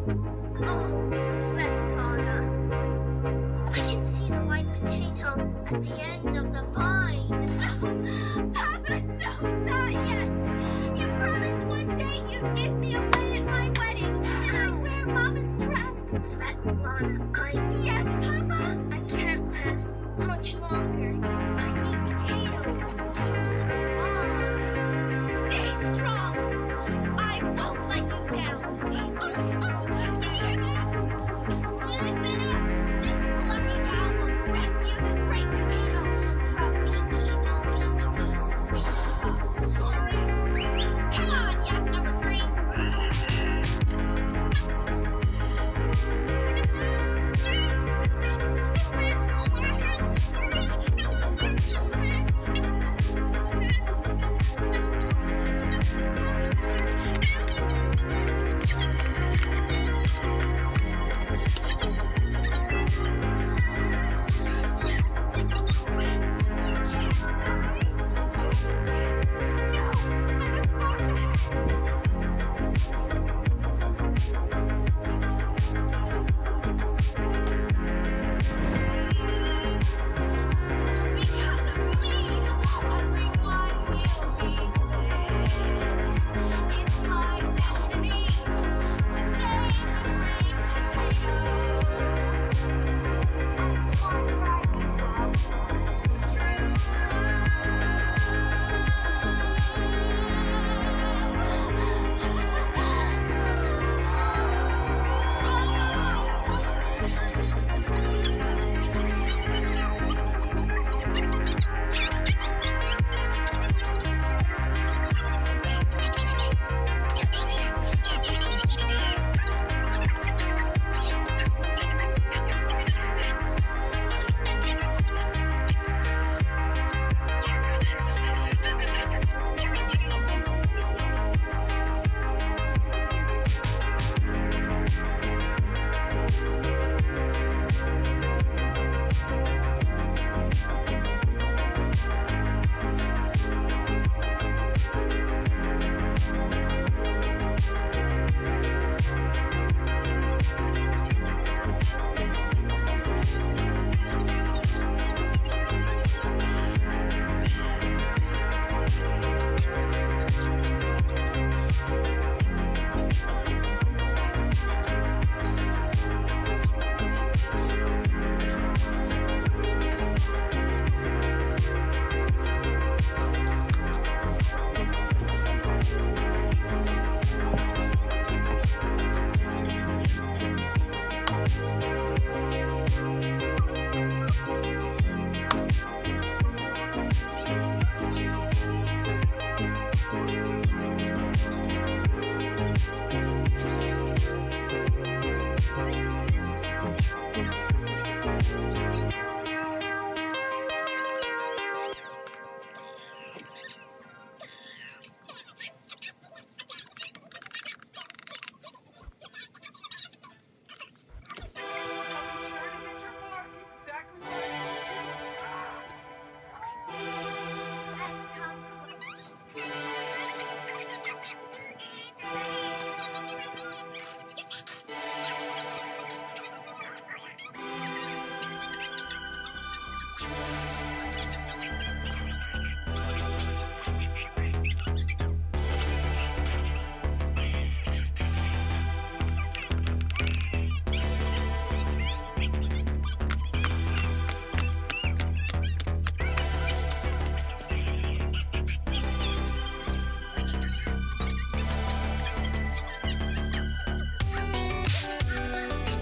Oh, Svetlana. I can see the white potato at the end of the vine. Papa, don't die yet! You promised one day you'd give me away at my wedding, and I'd wear Mama's dress. Svetlana, Yes, Papa? I can't last much longer. I need potatoes to survive. Stay strong! I won't let you down! Listen up! This lucky gal will rescue the great potato from the evil beast boss. Sorry? Come on, yak number 3!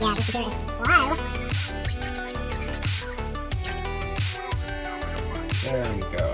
Yeah, this computer is slow. There we go.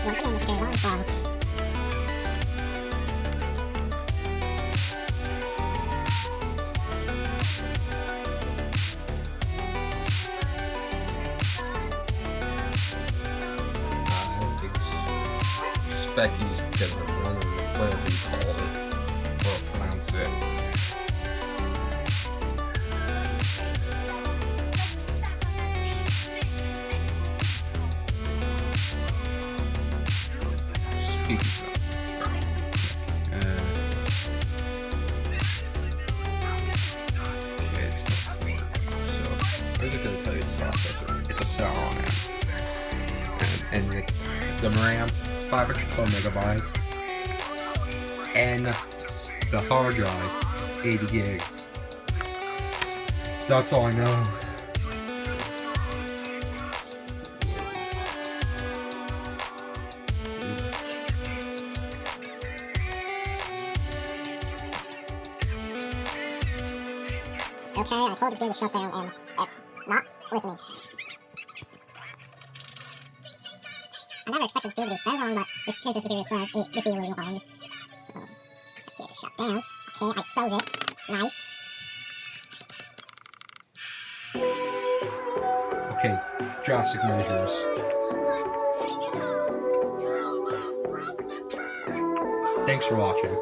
Once again, this computer is on slow. Specky's different, whatever you call it, or pronounce it. Speaking of, okay, it's not clean. So, what is it going to tell you the processor? It's a Celeron and the RAM, 512 megabytes, and the hard drive, 80 gigs. That's all I know. Okay, I told the computer to shut down and it's not listening. I never expected this computer to be so long, but since this computer is slow, this video will be behind. So, computer shut down. Okay, I froze it. Nice. Okay, drastic measures. Thanks for watching.